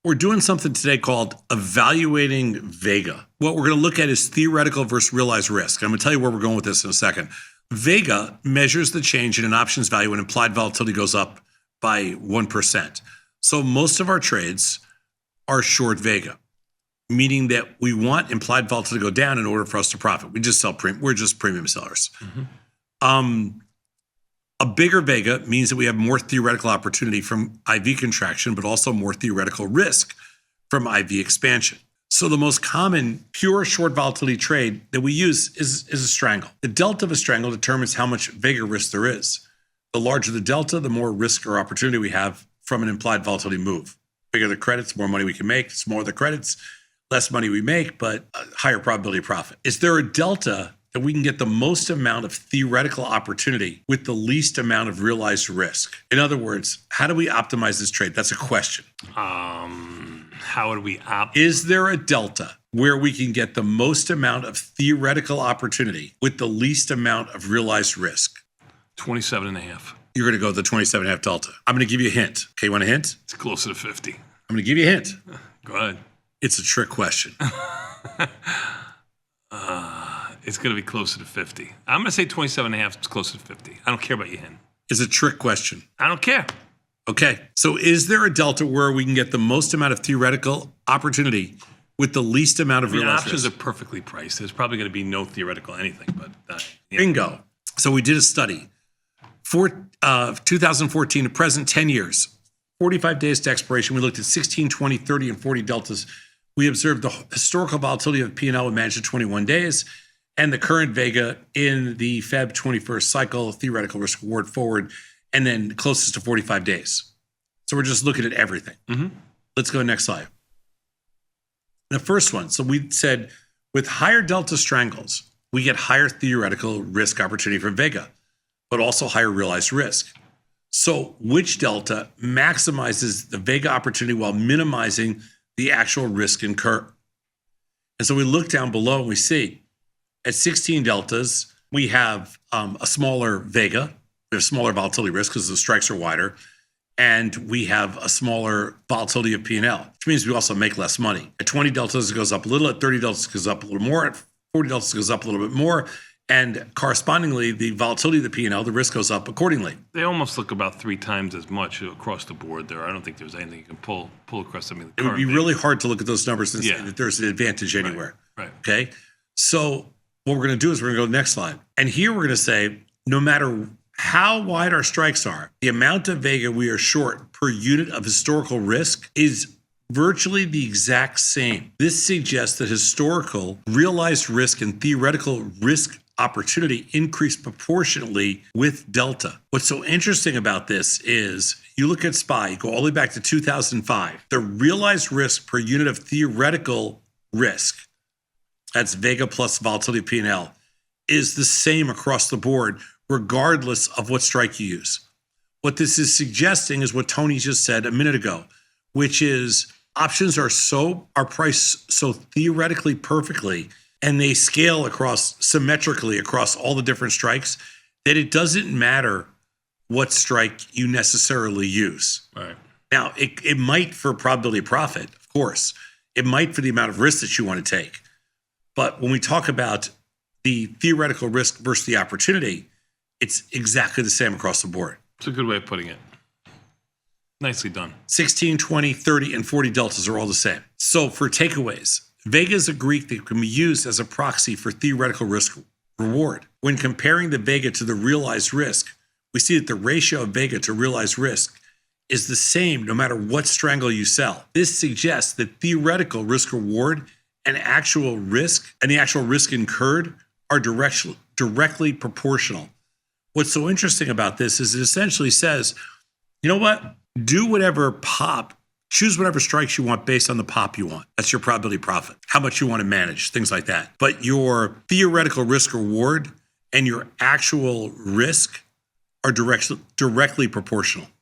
We're doing something today called evaluating Vega. What we're going to look at is theoretical versus realized risk. I'm going to tell you where we're going with this in a second. Vega measures the change in an options value when implied volatility goes up by 1%. So most of our trades are short Vega, meaning that we want implied volatility to go down in order for us to profit. We're just premium sellers. A bigger Vega means that we have more theoretical opportunity from IV contraction, but also more theoretical risk from IV expansion. So the most common pure short volatility trade that we use is a strangle. The delta of a strangle determines how much Vega risk there is. The larger the delta, the more risk or opportunity we have from an implied volatility move. Bigger the credits, more money we can make. Smaller the credits, less money we make, but a higher probability of profit. Is there a delta that we can get the most amount of theoretical opportunity with the least amount of realized risk? In other words, how do we optimize this trade? That's a question. How would we Is there a delta where we can get the most amount of theoretical opportunity with the least amount of realized risk? 27.5. You're going to go with the 27.5 delta. I'm going to give you a hint. Okay, you want a hint? It's closer to 50. I'm going to give you a hint. Go ahead. It's a trick question. It's going to be closer to 50. I'm going to say 27.5. It's closer to 50. I don't care about your hint. It's a trick question. I don't care. Okay, so is there a delta where we can get the most amount of theoretical opportunity with the least amount of realized options risk? are perfectly priced. There's probably going to be no theoretical anything, but Bingo. So we did a study for 2014 to present, 10 years, 45 days to expiration. We looked at 16, 20, 30, and 40 deltas. We observed the historical volatility of P&L we managed at 21 days and the current Vega in the Feb 21st cycle, theoretical risk reward forward, and then closest to 45 days. So we're just looking at everything. Let's go next slide. The first one. So we said with higher delta strangles, we get higher theoretical risk opportunity for Vega, but also higher realized risk. So which delta maximizes the Vega opportunity while minimizing the actual risk incurred? And so we look down below and we see at 16 deltas, we have a smaller Vega. We have smaller volatility risk because the strikes are wider. And we have a smaller volatility of P&L, which means we also make less money. At 20 deltas, it goes up a little. At 30 deltas, it goes up a little more. At 40 deltas, it goes up a little bit more. And correspondingly, the volatility of the P&L, the risk goes up accordingly. They almost look about 3 times as much across the board there. I don't think there's anything you can pull across some of the It would be really hard to look at those numbers and say that there's an advantage anywhere. Right. Okay. So what we're going to do is we're going to go to the next slide. And here we're going to say, no matter how wide our strikes are, the amount of Vega we are short per unit of historical risk is virtually the exact same. This suggests that historical realized risk and theoretical risk opportunity increase proportionately with delta. What's so interesting about this is you look at SPY, you go all the way back to 2005, the realized risk per unit of theoretical risk, that's Vega plus volatility P&L, is the same across the board, regardless of what strike you use. What this is suggesting is what Tony just said a minute ago, which is options are priced so theoretically perfectly, and they scale symmetrically across all the different strikes, that it doesn't matter what strike you necessarily use. Right. Now, it might for probability of profit, of course. It might for the amount of risk that you want to take. But when we talk about the theoretical risk versus the opportunity, it's exactly the same across the board. It's a good way of putting it. Nicely done. 16, 20, 30, and 40 deltas are all the same. So for takeaways, Vega is a Greek that can be used as a proxy for theoretical risk reward. When comparing the Vega to the realized risk, we see that the ratio of Vega to realized risk is the same no matter what strangle you sell. This suggests that theoretical risk reward and the actual risk incurred are directly proportional. What's so interesting about this is it essentially says, you know what? Do whatever choose whatever strikes you want based on the pop you want. That's your probability profit, how much you want to manage, things like that. But your theoretical risk reward and your actual risk are directly proportional.